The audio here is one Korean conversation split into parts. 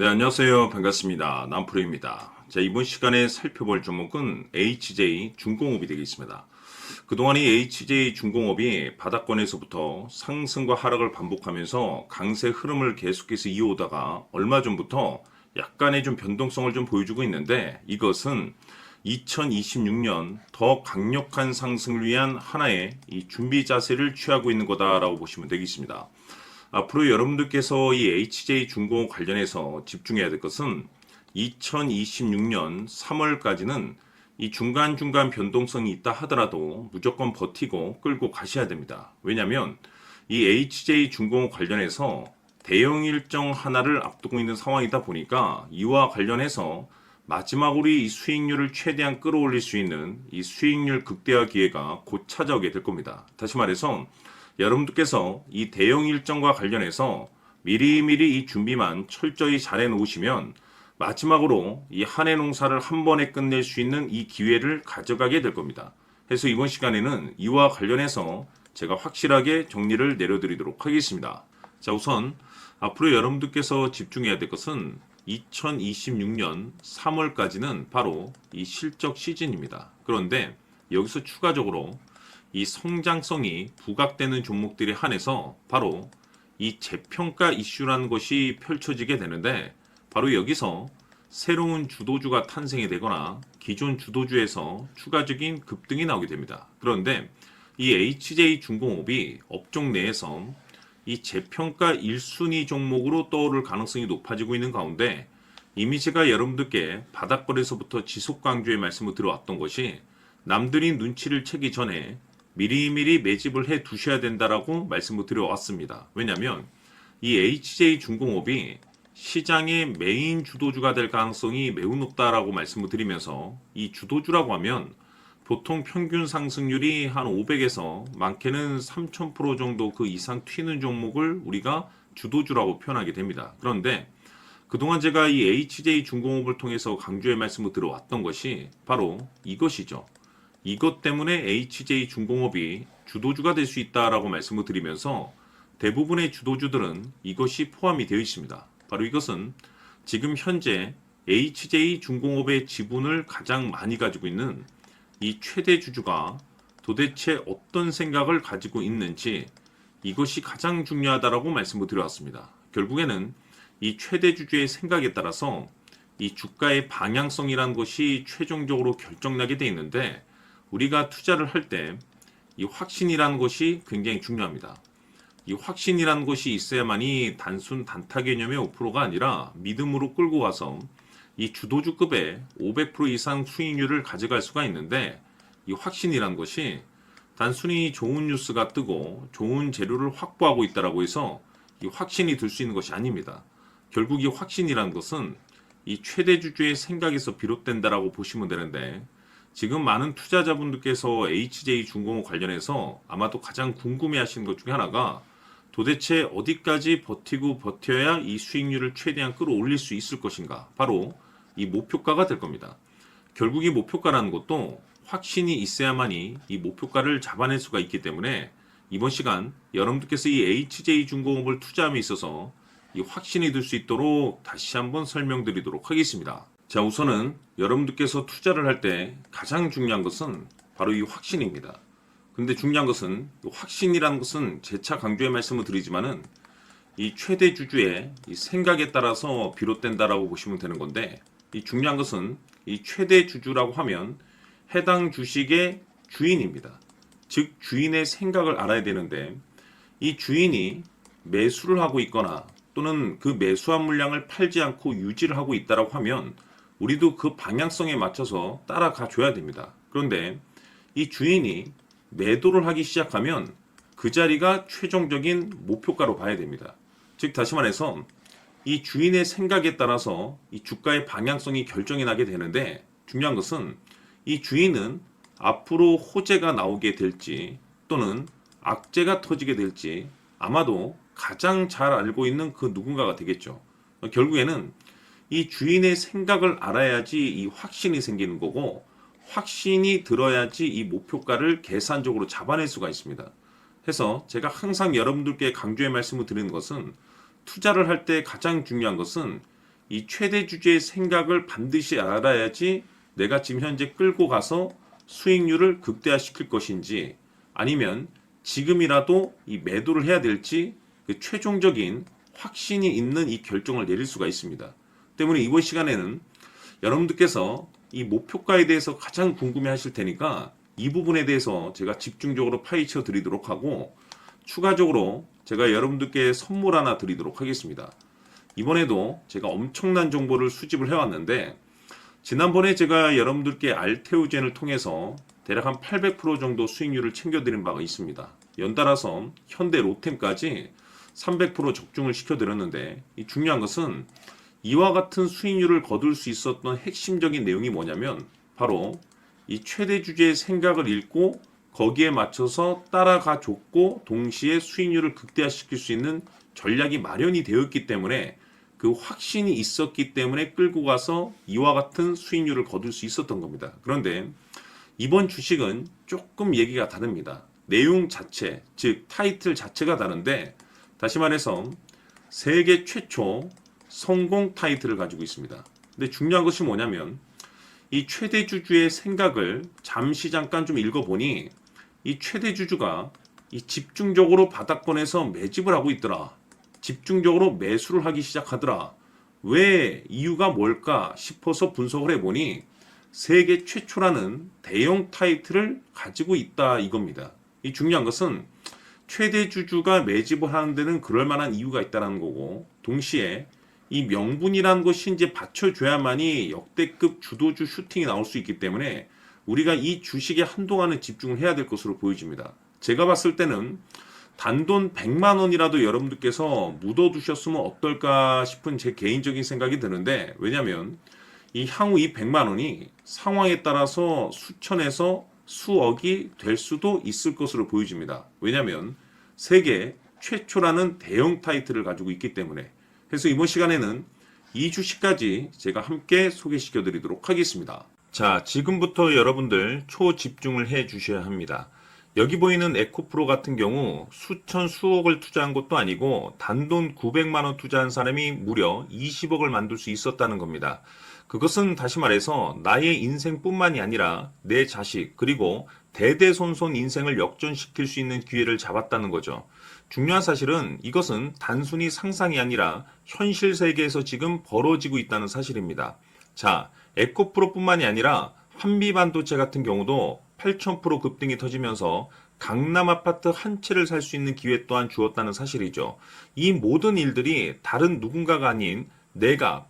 네, 안녕하세요. 반갑습니다. 남프로입니다. 자, 이번 시간에 살펴볼 종목은 HJ 중공업이 되겠습니다. 그동안 이 HJ 중공업이 바닥권에서부터 상승과 하락을 반복하면서 강세 흐름을 계속해서 이어오다가 얼마 전부터 약간의 좀 변동성을 좀 보여주고 있는데, 이것은 2026년 더 강력한 상승을 위한 하나의 이 준비 자세를 취하고 있는 거다라고 보시면 되겠습니다. 앞으로 여러분들께서 이 HJ 중공업 관련해서 집중해야 될 것은 2026년 3월까지는 이 중간중간 변동성이 있다 하더라도 무조건 버티고 끌고 가셔야 됩니다. 왜냐하면 이 HJ 중공업 관련해서 대형 일정 하나를 앞두고 있는 상황이다 보니까 이와 관련해서 마지막으로 이 수익률을 최대한 끌어올릴 수 있는 이 수익률 극대화 기회가 곧 찾아오게 될 겁니다. 다시 말해서 여러분들께서 이 대형 일정과 관련해서 미리미리 이 준비만 철저히 잘 해놓으시면 마지막으로 이 한 해 농사를 한 번에 끝낼 수 있는 이 기회를 가져가게 될 겁니다. 그래서 이번 시간에는 이와 관련해서 제가 확실하게 정리를 내려드리도록 하겠습니다. 자, 우선 앞으로 여러분들께서 집중해야 될 것은 2026년 3월까지는 바로 이 실적 시즌입니다. 그런데 여기서 추가적으로 이 성장성이 부각되는 종목들에 한해서 바로 이 재평가 이슈라는 것이 펼쳐지게 되는데, 바로 여기서 새로운 주도주가 탄생이 되거나 기존 주도주에서 추가적인 급등이 나오게 됩니다. 그런데 이 HJ 중공업이 업종 내에서 이 재평가 1순위 종목으로 떠오를 가능성이 높아지고 있는 가운데, 이미 제가 여러분들께 바닥권에서부터 지속 강조의 말씀을 드려왔던 것이 남들이 눈치를 채기 전에 미리미리 매집을 해 두셔야 된다라고 말씀을 드려왔습니다. 왜냐하면 이 HJ 중공업이 시장의 메인 주도주가 될 가능성이 매우 높다라고 말씀을 드리면서, 이 주도주라고 하면 보통 평균 상승률이 한 500에서 많게는 3000% 정도 그 이상 튀는 종목을 우리가 주도주라고 표현하게 됩니다. 그런데 그동안 제가 이 HJ 중공업을 통해서 강조의 말씀을 들어왔던 것이 바로 이것이죠. 이것 때문에 HJ 중공업이 주도주가 될 수 있다라고 말씀을 드리면서 대부분의 주도주들은 이것이 포함이 되어 있습니다. 바로 이것은 지금 현재 HJ 중공업의 지분을 가장 많이 가지고 있는 이 최대 주주가 도대체 어떤 생각을 가지고 있는지, 이것이 가장 중요하다라고 말씀을 드려왔습니다. 결국에는 이 최대 주주의 생각에 따라서 이 주가의 방향성이라는 것이 최종적으로 결정나게 돼 있는데, 우리가 투자를 할 때 이 확신이라는 것이 굉장히 중요합니다. 이 확신이라는 것이 있어야만이 단순 단타 개념의 5%가 아니라 믿음으로 끌고 와서 이 주도주급의 500% 이상 수익률을 가져갈 수가 있는데, 이 확신이라는 것이 단순히 좋은 뉴스가 뜨고 좋은 재료를 확보하고 있다라고 해서 이 확신이 들 수 있는 것이 아닙니다. 결국 이 확신이라는 것은 이 최대 주주의 생각에서 비롯된다라고 보시면 되는데, 지금 많은 투자자분들께서 HJ 중공업 관련해서 아마도 가장 궁금해하시는 것 중에 하나가 도대체 어디까지 버티고 버텨야 이 수익률을 최대한 끌어올릴 수 있을 것인가, 바로 이 목표가가 될 겁니다. 결국 이 목표가라는 것도 확신이 있어야만이 이 목표가를 잡아낼 수가 있기 때문에 이번 시간 여러분들께서 이 HJ 중공업을 투자함에 있어서 이 확신이 들 수 있도록 다시 한번 설명드리도록 하겠습니다. 자, 우선은 여러분들께서 투자를 할 때 가장 중요한 것은 바로 이 확신입니다. 근데 중요한 것은 확신이라는 것은 재차 강조의 말씀을 드리지만은 이 최대 주주의 이 생각에 따라서 비롯된다라고 보시면 되는 건데, 이 중요한 것은 이 최대 주주라고 하면 해당 주식의 주인입니다. 즉 주인의 생각을 알아야 되는데, 이 주인이 매수를 하고 있거나 또는 그 매수한 물량을 팔지 않고 유지를 하고 있다라고 하면 우리도 그 방향성에 맞춰서 따라가 줘야 됩니다. 그런데 이 주인이 매도를 하기 시작하면 그 자리가 최종적인 목표가로 봐야 됩니다. 즉 다시 말해서 이 주인의 생각에 따라서 이 주가의 방향성이 결정이 나게 되는데, 중요한 것은 이 주인은 앞으로 호재가 나오게 될지 또는 악재가 터지게 될지 아마도 가장 잘 알고 있는 그 누군가가 되겠죠. 결국에는 이 주인의 생각을 알아야지 이 확신이 생기는 거고, 확신이 들어야지 이 목표가를 계산적으로 잡아낼 수가 있습니다. 해서 제가 항상 여러분들께 강조의 말씀을 드리는 것은, 투자를 할 때 가장 중요한 것은 이 최대 주주의 생각을 반드시 알아야지 내가 지금 현재 끌고 가서 수익률을 극대화시킬 것인지 아니면 지금이라도 이 매도를 해야 될지 그 최종적인 확신이 있는 이 결정을 내릴 수가 있습니다. 때문에 이번 시간에는 여러분들께서 이 목표가에 대해서 가장 궁금해 하실 테니까 이 부분에 대해서 제가 집중적으로 파헤쳐 드리도록 하고 추가적으로 제가 여러분들께 선물 하나 드리도록 하겠습니다. 이번에도 제가 엄청난 정보를 수집을 해왔는데 지난번에 제가 여러분들께 알테오젠을 통해서 대략 한 800% 정도 수익률을 챙겨드린 바가 있습니다. 연달아서 현대 로템까지 300% 적중을 시켜드렸는데 이 중요한 것은 이와 같은 수익률을 거둘 수 있었던 핵심적인 내용이 뭐냐면 바로 이 최대 주주의 생각을 읽고 거기에 맞춰서 따라가 줬고 동시에 수익률을 극대화시킬 수 있는 전략이 마련이 되었기 때문에 그 확신이 있었기 때문에 끌고 가서 이와 같은 수익률을 거둘 수 있었던 겁니다. 그런데 이번 주식은 조금 얘기가 다릅니다. 내용 자체, 즉 타이틀 자체가 다른데 다시 말해서 세계 최초 성공 타이틀을 가지고 있습니다. 근데 중요한 것이 뭐냐면 이 최대 주주의 생각을 잠시 잠깐 좀 읽어보니 이 최대 주주가 이 집중적으로 바닥권에서 매집을 하고 있더라. 집중적으로 매수를 하기 시작하더라. 왜 이유가 뭘까 싶어서 분석을 해보니 세계 최초라는 대형 타이틀을 가지고 있다 이겁니다. 이 중요한 것은 최대 주주가 매집을 하는 데는 그럴 만한 이유가 있다는 거고 동시에 이 명분이라는 것이 이제 받쳐줘야만이 역대급 주도주 슈팅이 나올 수 있기 때문에 우리가 이 주식에 한동안은 집중을 해야 될 것으로 보여집니다. 제가 봤을 때는 단돈 100만 원이라도 여러분들께서 묻어두셨으면 어떨까 싶은 제 개인적인 생각이 드는데 왜냐하면 이 향후 이 100만 원이 상황에 따라서 수천에서 수억이 될 수도 있을 것으로 보여집니다. 왜냐하면 세계 최초라는 대형 타이틀을 가지고 있기 때문에 그래서 이번 시간에는 이 주식까지 제가 함께 소개시켜 드리도록 하겠습니다. 자, 지금부터 여러분들 초집중을 해 주셔야 합니다. 여기 보이는 에코프로 같은 경우 수천 수억을 투자한 것도 아니고 단돈 900만 원 투자한 사람이 무려 20억을 만들 수 있었다는 겁니다. 그것은 다시 말해서 나의 인생뿐만이 아니라 내 자식 그리고 대대손손 인생을 역전시킬 수 있는 기회를 잡았다는 거죠. 중요한 사실은 이것은 단순히 상상이 아니라 현실 세계에서 지금 벌어지고 있다는 사실입니다. 자, 에코프로뿐만이 아니라 한미반도체 같은 경우도 8,000% 급등이 터지면서 강남 아파트 한 채를 살 수 있는 기회 또한 주었다는 사실이죠. 이 모든 일들이 다른 누군가가 아닌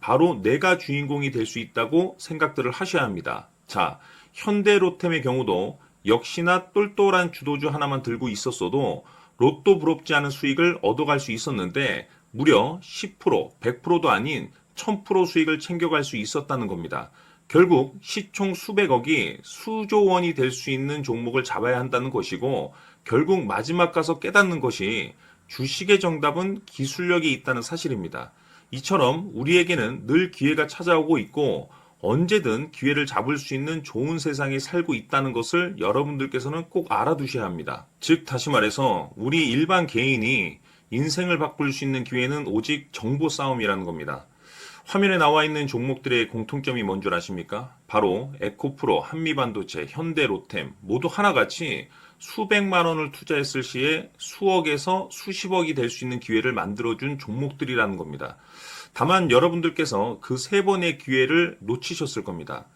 바로 내가 주인공이 될 수 있다고 생각들을 하셔야 합니다. 자, 현대로템의 경우도 역시나 똘똘한 주도주 하나만 들고 있었어도 로또 부럽지 않은 수익을 얻어갈 수 있었는데 무려 10%, 100%도 아닌 1000% 수익을 챙겨갈 수 있었다는 겁니다. 결국 시총 수백억이 수조 원이 될 수 있는 종목을 잡아야 한다는 것이고 결국 마지막 가서 깨닫는 것이 주식의 정답은 기술력이 있다는 사실입니다. 이처럼 우리에게는 늘 기회가 찾아오고 있고 언제든 기회를 잡을 수 있는 좋은 세상에 살고 있다는 것을 여러분들께서는 꼭 알아두셔야 합니다. 즉 다시 말해서 우리 일반 개인이 인생을 바꿀 수 있는 기회는 오직 정보 싸움이라는 겁니다. 화면에 나와 있는 종목들의 공통점이 뭔 줄 아십니까? 바로 에코프로, 한미반도체, 현대로템 모두 하나같이 수백만 원을 투자했을 시에 수억에서 수십억이 될 수 있는 기회를 만들어준 종목들이라는 겁니다. 다만 여러분들께서 그 세 번의 기회를 놓치셨을 겁니다.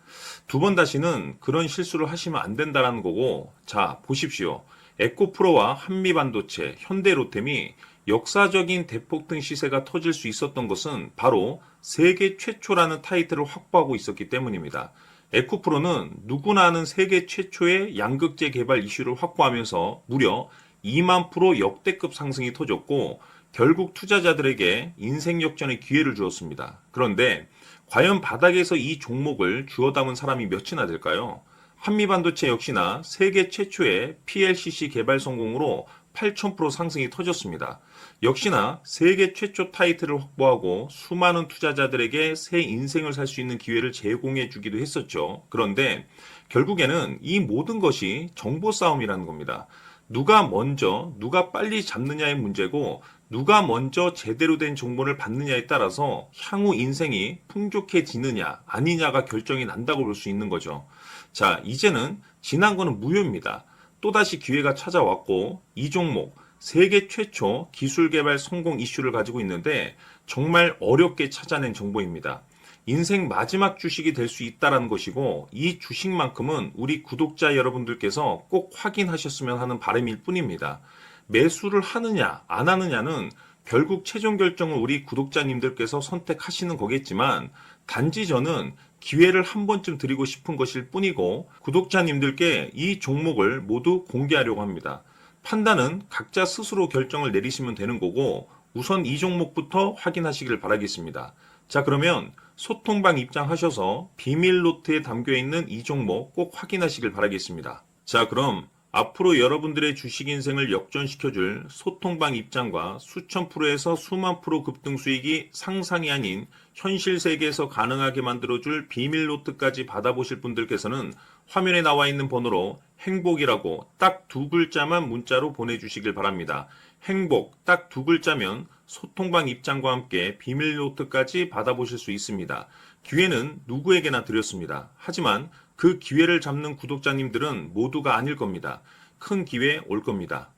두 번 다시는 그런 실수를 하시면 안 된다는 거고 자 보십시오. 에코프로와 한미반도체, 현대로템이 역사적인 대폭등 시세가 터질 수 있었던 것은 바로 세계 최초라는 타이틀을 확보하고 있었기 때문입니다. 에코프로는 누구나 아는 세계 최초의 양극재 개발 이슈를 확보하면서 무려 2만 프로 역대급 상승이 터졌고 결국 투자자들에게 인생 역전의 기회를 주었습니다. 그런데 과연 바닥에서 이 종목을 주워 담은 사람이 몇이나 될까요? 한미반도체 역시나 세계 최초의 PLCC 개발 성공으로 8,000% 상승이 터졌습니다. 역시나 세계 최초 타이틀을 확보하고 수많은 투자자들에게 새 인생을 살 수 있는 기회를 제공해 주기도 했었죠. 그런데 결국에는 이 모든 것이 정보 싸움이라는 겁니다. 누가 먼저, 누가 빨리 잡느냐의 문제고 누가 먼저 제대로 된 정보를 받느냐에 따라서 향후 인생이 풍족해지느냐 아니냐가 결정이 난다고 볼 수 있는 거죠. 자, 이제는 지난 거는 무효입니다. 또다시 기회가 찾아왔고 이 종목 세계 최초 기술 개발 성공 이슈를 가지고 있는데 정말 어렵게 찾아낸 정보입니다. 인생 마지막 주식이 될 수 있다는 것이고 이 주식만큼은 우리 구독자 여러분들께서 꼭 확인하셨으면 하는 바람일 뿐입니다. 매수를 하느냐 안 하느냐는 결국 최종 결정을 우리 구독자님들께서 선택하시는 거겠지만 단지 저는 기회를 한 번쯤 드리고 싶은 것일 뿐이고 구독자님들께 이 종목을 모두 공개하려고 합니다. 판단은 각자 스스로 결정을 내리시면 되는 거고 우선 이 종목부터 확인하시길 바라겠습니다. 자, 그러면 소통방 입장하셔서 비밀 노트에 담겨 있는 이 종목 꼭 확인하시길 바라겠습니다. 자, 그럼 앞으로 여러분들의 주식 인생을 역전시켜줄 소통방 입장과 수천 프로에서 수만 프로 급등 수익이 상상이 아닌 현실 세계에서 가능하게 만들어줄 비밀 노트까지 받아보실 분들께서는 화면에 나와 있는 번호로 행복이라고 딱 두 글자만 문자로 보내주시길 바랍니다. 행복 딱 두 글자면 소통방 입장과 함께 비밀 노트까지 받아보실 수 있습니다. 기회는 누구에게나 드렸습니다. 하지만 그 기회를 잡는 구독자님들은 모두가 아닐 겁니다. 큰 기회 올 겁니다.